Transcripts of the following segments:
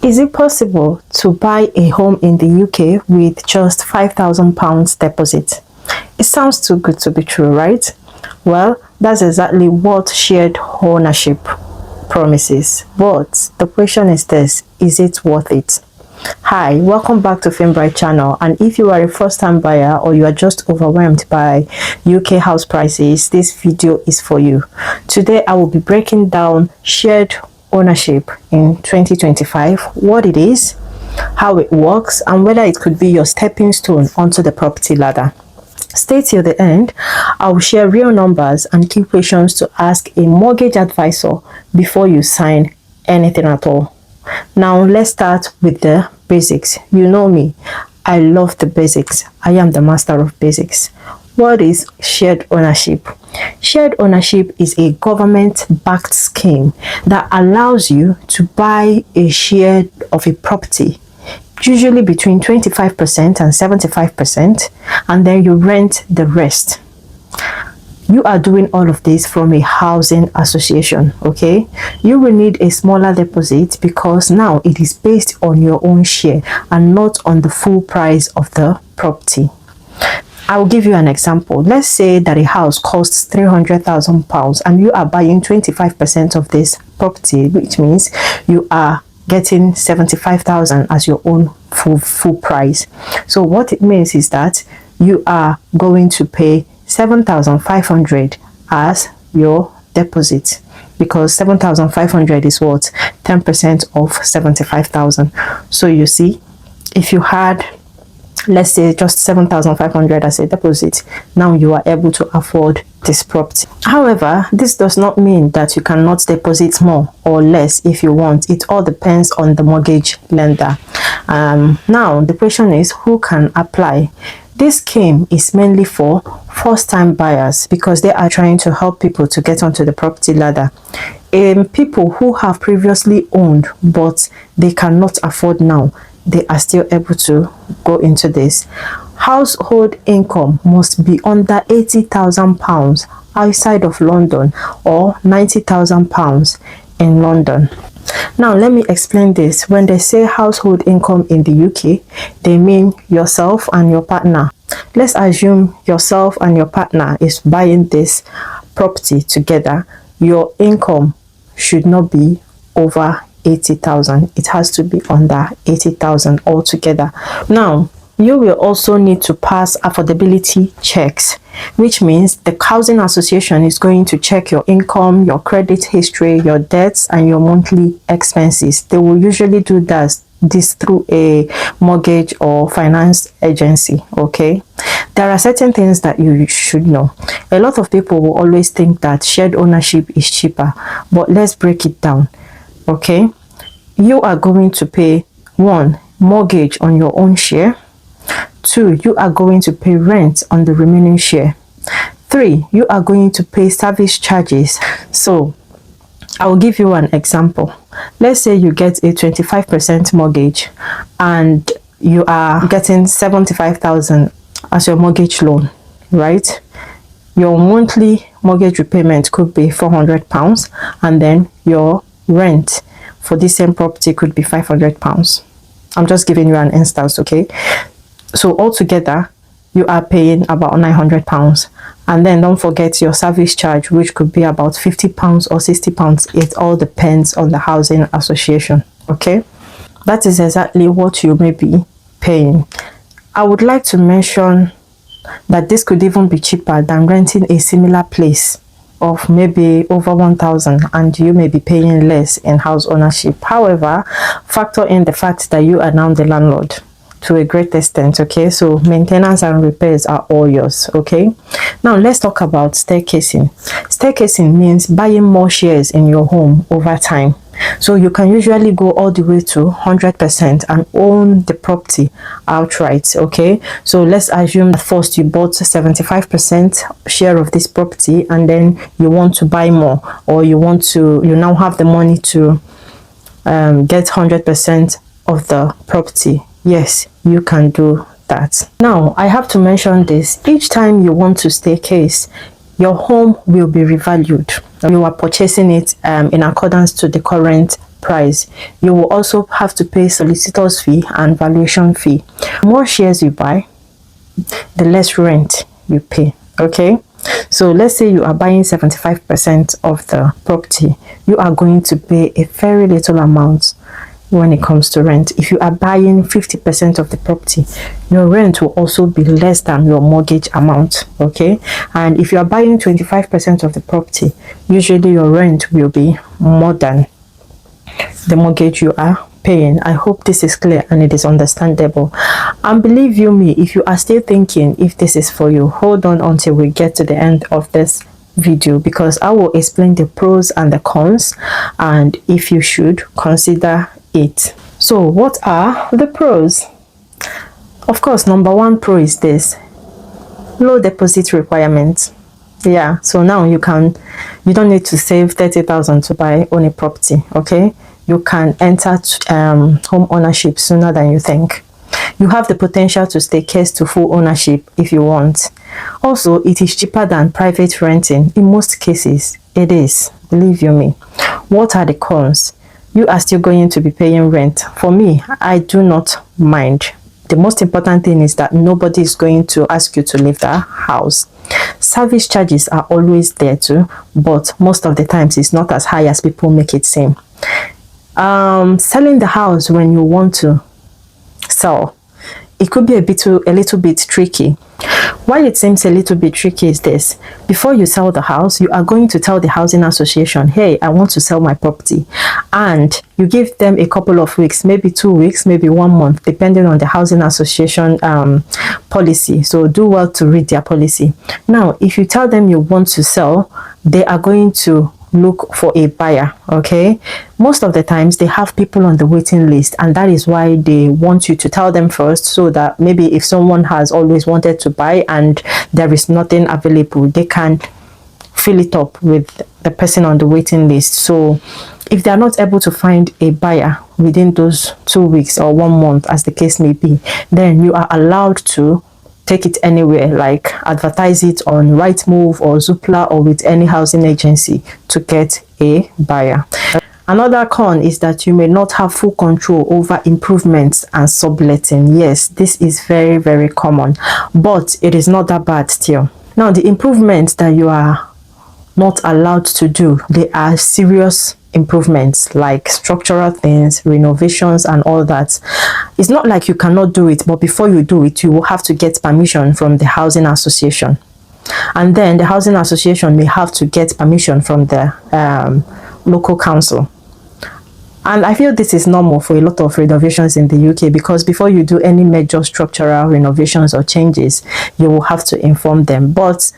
Is it possible to buy a home in the UK with just £5,000 deposit? It sounds too good to be true, right? Well, that's exactly what shared ownership promises. But the question is this: is it worth it? Hi, welcome back to FameBright channel, and if you are a first-time buyer or you are just overwhelmed by UK house prices, this video is for you. Today I will be breaking down shared ownership in 2025, what it is, how it works, and whether it could be your stepping stone onto the property ladder. Stay till the end. I will share real numbers and key questions to ask a mortgage advisor before you sign anything at all. Now let's start with the basics. You know me, I love the basics. I am the master of basics. What is shared ownership? Shared ownership is a government-backed scheme that allows you to buy a share of a property, usually between 25% and 75%, and then you rent the rest. You are doing all of this from a housing association, okay? You will need a smaller deposit because now it is based on your own share and not on the full price of the property. I'll give you an example. Let's say that a house costs £300,000 and you are buying 25% of this property, which means you are getting 75,000 as your own full price. So what it means is that you are going to pay 7,500 as your deposit, because 7,500 is what? 10% of 75,000. So you see, if you had, let's say, just 7,500 as a deposit, now you are able to afford this property. However, this does not mean that you cannot deposit more or less if you want. It all depends on the mortgage lender. Now the question is, who can apply? This scheme is mainly for first-time buyers because they are trying to help people to get onto the property ladder. People who have previously owned but they cannot afford now, they are still able to go into this. Household income must be under £80,000 outside of London or £90,000 in London. Now let me explain this. When they say household income in the UK, they mean yourself and your partner. Let's assume yourself and your partner is buying this property together. Your income should not be over 80,000. It has to be under 80,000 altogether. Now you will also need to pass affordability checks, which means the housing association is going to check your income, your credit history, your debts, and your monthly expenses. They will usually do this through a mortgage or finance agency, okay? There are certain things that you should know. A lot of people will always think that shared ownership is cheaper, but let's break it down, okay? You are going to pay 1, mortgage on your own share. 2, you are going to pay rent on the remaining share. 3, you are going to pay service charges. So I will give you an example. Let's say you get a 25% mortgage and you are getting 75,000 as your mortgage loan, right? Your monthly mortgage repayment could be £400, and then your rent for this same property could be £500. I'm just giving you an instance, okay? So altogether, you are paying about £900. And then don't forget your service charge, which could be about £50 or £60. It all depends on the housing association, okay? That is exactly what you may be paying. I would like to mention that this could even be cheaper than renting a similar place of maybe over 1,000, and you may be paying less in house ownership. However, factor in the fact that you are now the landlord to a great extent, okay? So maintenance and repairs are all yours, okay? Now let's talk about staircasing. Staircasing means buying more shares in your home over time. So you can usually go all the way to 100% and own the property outright, okay? So let's assume that first you bought 75% share of this property, and then you want to buy more, or you now have the money to get 100% of the property. Yes, you can do that. Now I have to mention this: each time you want to staircase, your home will be revalued. You are purchasing it in accordance to the current price. You will also have to pay solicitor's fee and valuation fee. The more shares you buy, the less rent you pay. Okay, so let's say you are buying 75% of the property, you are going to pay a very little amount when it comes to rent. If you are buying 50% of the property, your rent will also be less than your mortgage amount. Okay, and if you are buying 25% of the property, usually your rent will be more than the mortgage you are paying. I hope this is clear and it is understandable. And believe you me, if you are still thinking if this is for you, hold on until we get to the end of this video, because I will explain the pros and the cons and if you should consider it. So what are the pros? Of course, number one pro is this: low deposit requirement. Yeah, so now you don't need to save 30,000 to own a property. Okay, you can enter home ownership sooner than you think. You have the potential to staircase to full ownership if you want. Also, it is cheaper than private renting. In most cases, it is. Believe you me. What are the cons? You are still going to be paying rent. For me, I do not mind. The most important thing is that nobody is going to ask you to leave the house. Service charges are always there too, but most of the times it's not as high as people make it seem. Selling the house when you want to sell, it could be a little bit tricky. Why it seems a little bit tricky is this: before you sell the house, you are going to tell the housing association, hey, I want to sell my property, and you give them a couple of weeks, maybe 2 weeks, maybe 1 month, depending on the housing association policy. So do well to read their policy. Now, if you tell them you want to sell, they are going to look for a buyer. Okay, most of the times they have people on the waiting list, and that is why they want you to tell them first, so that maybe if someone has always wanted to buy and there is nothing available, they can fill it up with the person on the waiting list. So if they are not able to find a buyer within those 2 weeks or 1 month, as the case may be, then you are allowed to take it anywhere, like advertise it on Rightmove or Zoopla or with any housing agency to get a buyer. Another con is that you may not have full control over improvements and subletting. Yes, this is very, very common, but it is not that bad still. Now, the improvements that you are not allowed to do, they are serious improvements like structural things, renovations and all that. It's not like you cannot do it, but before you do it, you will have to get permission from the housing association, and then the housing association may have to get permission from the local council. And I feel this is normal for a lot of renovations in the UK, because before you do any major structural renovations or changes, you will have to inform them. But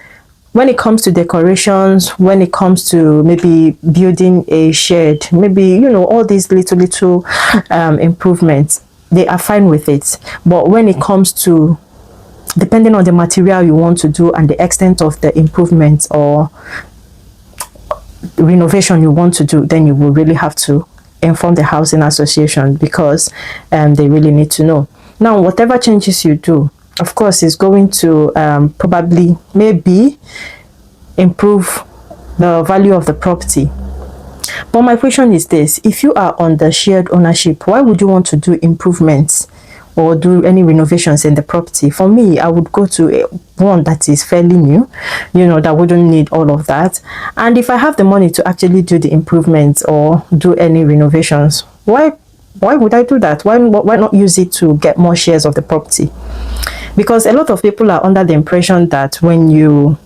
when it comes to decorations, when it comes to maybe building a shed, maybe, all these little improvements, they are fine with it. But when it comes to, depending on the material you want to do and the extent of the improvements or renovation you want to do, then you will really have to inform the housing association, because they really need to know. Now, whatever changes you do, of course, is going to probably maybe improve the value of the property. But my question is this: if you are on the shared ownership, why would you want to do improvements or do any renovations in the property? For me, I would go to one that is fairly new, that wouldn't need all of that. And if I have the money to actually do the improvements or do any renovations, why would I do that? Why not use it to get more shares of the property? Because a lot of people are under the impression that when you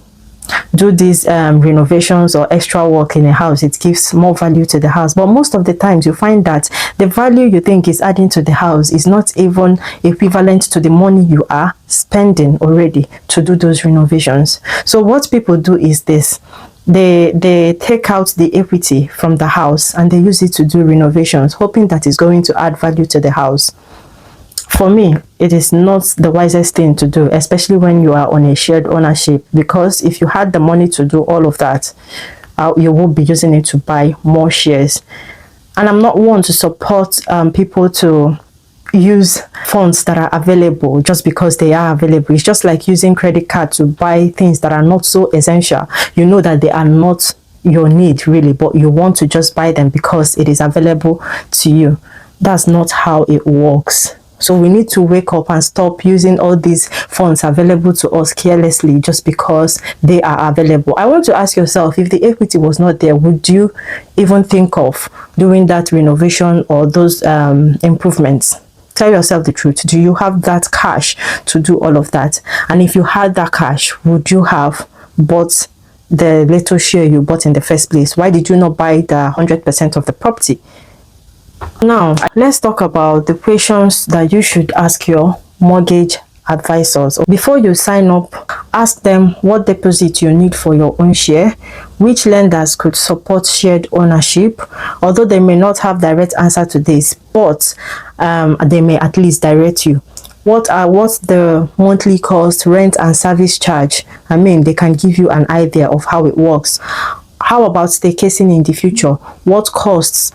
do these renovations or extra work in a house, it gives more value to the house. But most of the times you find that the value you think is adding to the house is not even equivalent to the money you are spending already to do those renovations. So what people do is this: they take out the equity from the house and they use it to do renovations, hoping that it's going to add value to the house. For me, it is not the wisest thing to do, especially when you are on a shared ownership, because if you had the money to do all of that, you will be using it to buy more shares. And I'm not one to support people to use funds that are available just because they are available. It's just like using credit card to buy things that are not so essential. You know that they are not your need really, but you want to just buy them because it is available to you. That's not how it works. So we need to wake up and stop using all these funds available to us carelessly just because they are available. I want to ask yourself, if the equity was not there, would you even think of doing that renovation or those improvements? Tell yourself the truth. Do you have that cash to do all of that? And if you had that cash, would you have bought the little share you bought in the first place? Why did you not buy the 100% of the property? Now, let's talk about the questions that you should ask your mortgage advisors. Before you sign up, ask them what deposit you need for your own share, which lenders could support shared ownership, although they may not have direct answer to this, but they may at least direct you. What's the monthly cost, rent and service charge? I mean, they can give you an idea of how it works. How about staycation in the future? What costs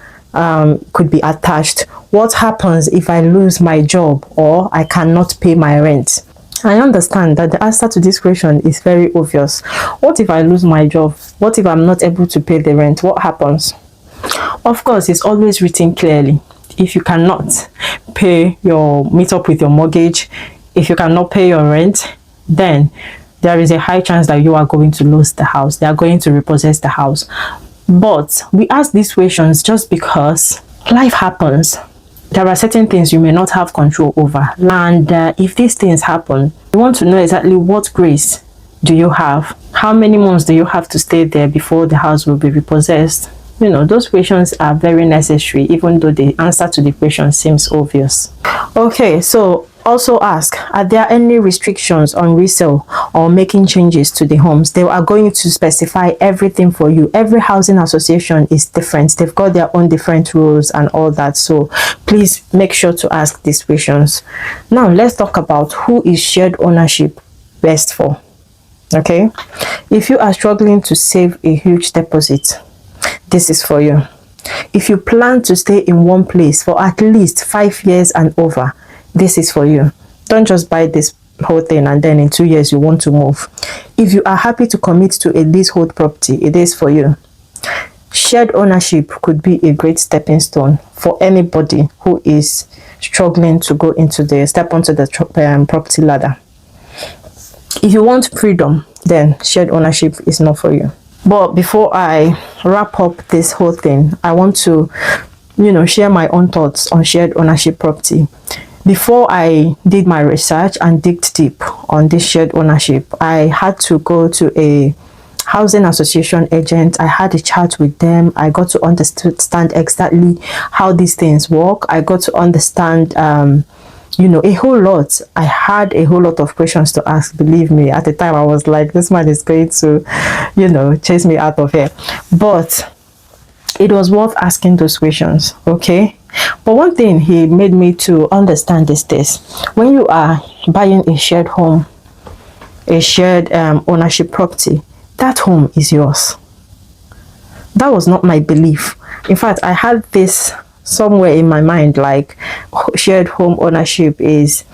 could be attached? What happens if I lose my job or I cannot pay my rent? I understand that the answer to this question is very obvious. What if I lose my job? What if I'm not able to pay the rent? What happens? Of course, it's always written clearly. If you cannot meet up with your mortgage, if you cannot pay your rent, then there is a high chance that you are going to lose the house. They are going to repossess the house. But we ask these questions just because life happens. There are certain things you may not have control over. And if these things happen, you want to know exactly what grace do you have? How many months do you have to stay there before the house will be repossessed? You know, those questions are very necessary, even though the answer to the question seems obvious. Okay, so also ask, are there any restrictions on resale or making changes to the homes? They are going to specify everything for you. Every housing association is different. They've got their own different rules and all that. So please make sure to ask these questions. Now let's talk about who is shared ownership best for. Okay, if you are struggling to save a huge deposit, this is for you. If you plan to stay in one place for at least 5 years and over, this is for you. Don't just buy this whole thing and then in 2 years you want to move. If you are happy to commit to a leasehold property, it is for you. Shared ownership could be a great stepping stone for anybody who is struggling to step onto the property ladder. If you want freedom, then shared ownership is not for you. But before I wrap up this whole thing, I want to, share my own thoughts on shared ownership property. Before I did my research and digged deep on this shared ownership, I had to go to a housing association agent. I had a chat with them. I got to understand exactly how these things work. I got to understand a whole lot. I had a whole lot of questions to ask. Believe me, at the time I was like, this man is going to chase me out of here. But it was worth asking those questions. Okay, but one thing he made me to understand is this: when you are buying a shared home, a shared ownership property, that home is yours. That was not my belief. In fact, I had this somewhere in my mind, like shared home ownership is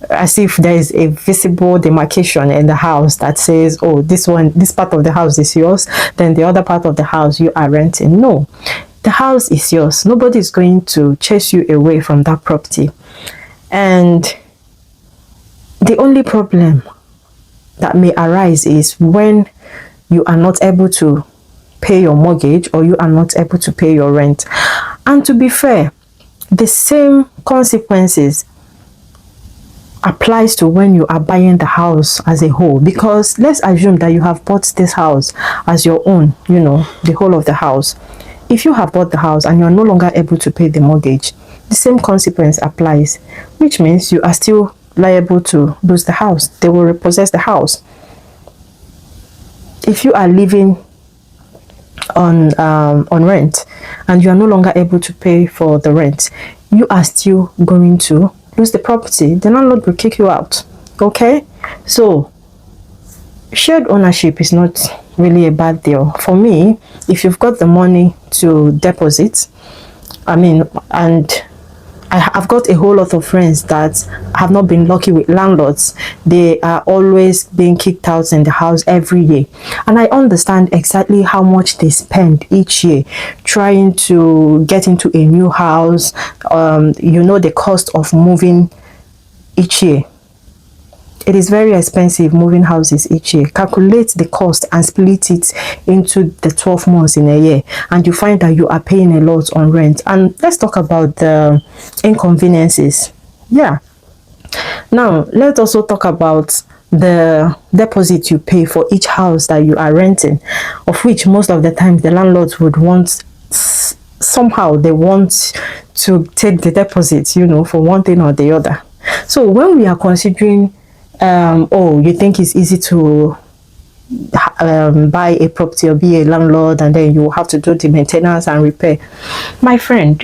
as if there is a visible demarcation in the house that says, oh, this part of the house is yours, then the other part of the house you are renting. No, the house is yours. Nobody is going to chase you away from that property. And the only problem that may arise is when you are not able to pay your mortgage or you are not able to pay your rent. And to be fair, the same consequences applies to when you are buying the house as a whole. Because let's assume that you have bought this house as your own, the whole of the house. If you have bought the house and you are no longer able to pay the mortgage, the same consequence applies, which means you are still liable to lose the house. They will repossess the house. If you are living on rent and you are no longer able to pay for the rent, you are still going to lose the property. The landlord will kick you out. Okay, so shared ownership is not really a bad deal for me. If you've got the money to deposit, and I've got a whole lot of friends that have not been lucky with landlords. They are always being kicked out in the house every year. And I understand exactly how much they spend each year trying to get into a new house. The cost of moving each year. It is very expensive moving houses each year. Calculate the cost and split it into the 12 months in a year, and you find that you are paying a lot on rent. And let's talk about the inconveniences. Yeah. Now, let's also talk about the deposit you pay for each house that you are renting, of which most of the time the landlords would want, somehow they want to take the deposit, for one thing or the other. So when we are considering you think it's easy to buy a property or be a landlord, and then you have to do the maintenance and repair. My friend,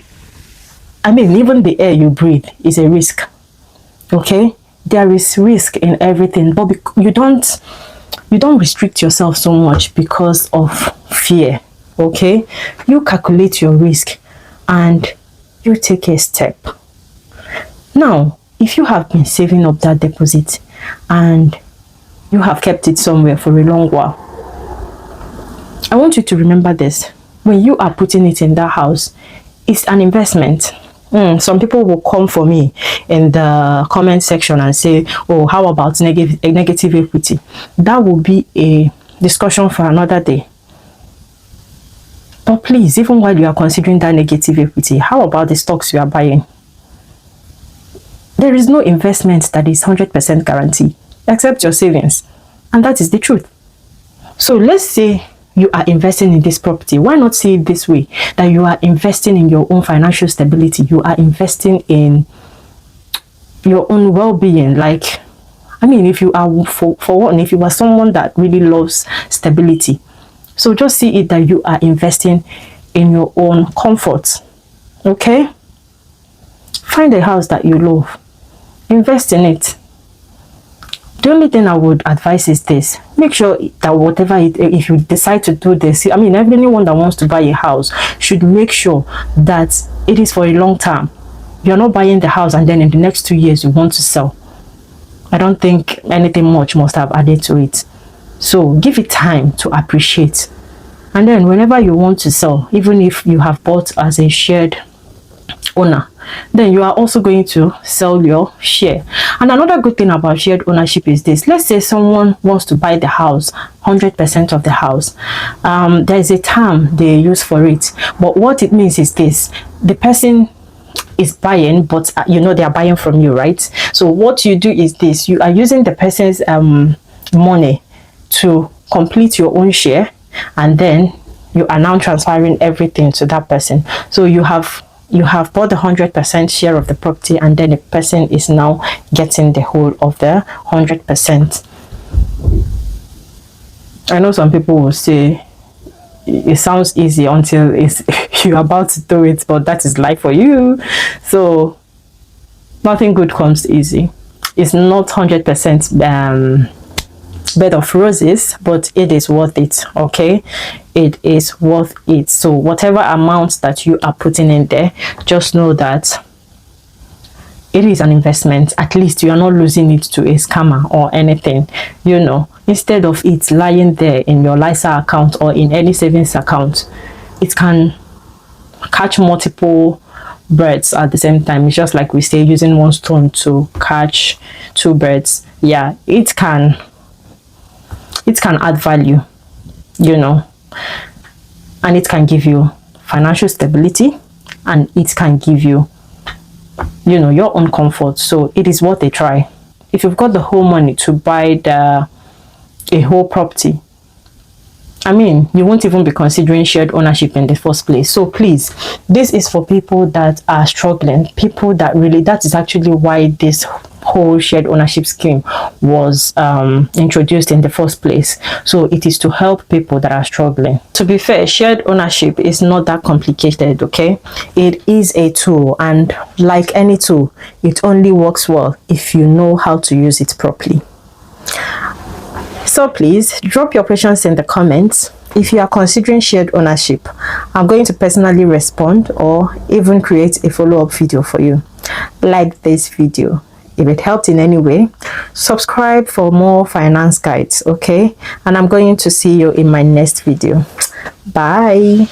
I mean, even the air you breathe is a risk. Okay, there is risk in everything, but you don't restrict yourself so much because of fear. Okay, you calculate your risk and you take a step. Now, if you have been saving up that deposit and you have kept it somewhere for a long while, I want you to remember this. When you are putting it in that house, it's an investment. Some people will come for me in the comment section and say, oh, how about negative equity? That will be a discussion for another day. But please, even while you are considering that negative equity, how about the stocks you are buying? There is no investment that is 100% guaranteed, except your savings. And that is the truth. So let's say you are investing in this property. Why not see it this way? That you are investing in your own financial stability. You are investing in your own well-being. Like, I mean, if you are, for one, if you are someone that really loves stability, so just see it that you are investing in your own comfort. Okay? Find a house that you love. Invest in it. The only thing I would advise is this: make sure that if you decide to do this, I mean, anyone that wants to buy a house should make sure that it is for a long term. You're not buying the house and then in the next 2 years you want to sell. I don't think anything much must have added to it. So give it time to appreciate. And then whenever you want to sell, even if you have bought as a shared owner, then you are also going to sell your share. And another good thing about shared ownership is this: let's say someone wants to buy the house, 100% of the house. There is a term they use for it, but what it means is this: the person is buying, but they are buying from you, right? So what you do is this: you are using the person's money to complete your own share, and then you are now transferring everything to that person. So you have bought the 100% share of the property, and then the person is now getting the whole of the 100%. I know some people will say it sounds easy until you're about to do it, but that is life for you. So nothing good comes easy. It's not 100% bed of roses, but it is worth it. Okay, it is worth it. So whatever amount that you are putting in there, just know that it is an investment. At least you are not losing it to a scammer or anything, instead of it lying there in your LISA account or in any savings account. It can catch multiple birds at the same time. It's just like we say, using one stone to catch two birds. Yeah, it can add value, and it can give you financial stability, and it can give you, your own comfort. So it is worth a try. If you've got the whole money to buy a whole property, I mean, you won't even be considering shared ownership in the first place. So please, this is for people that are struggling, people that is actually why this whole shared ownership scheme was introduced in the first place. So it is to help people that are struggling. To be fair, shared ownership is not that complicated, okay? It is a tool, and like any tool, it only works well if you know how to use it properly. So please drop your questions in the comments. if you are considering shared ownership, I'm going to personally respond or even create a follow-up video for you. Like this video if it helped in any way. Subscribe for more finance guides, okay? And I'm going to see you in my next video. Bye.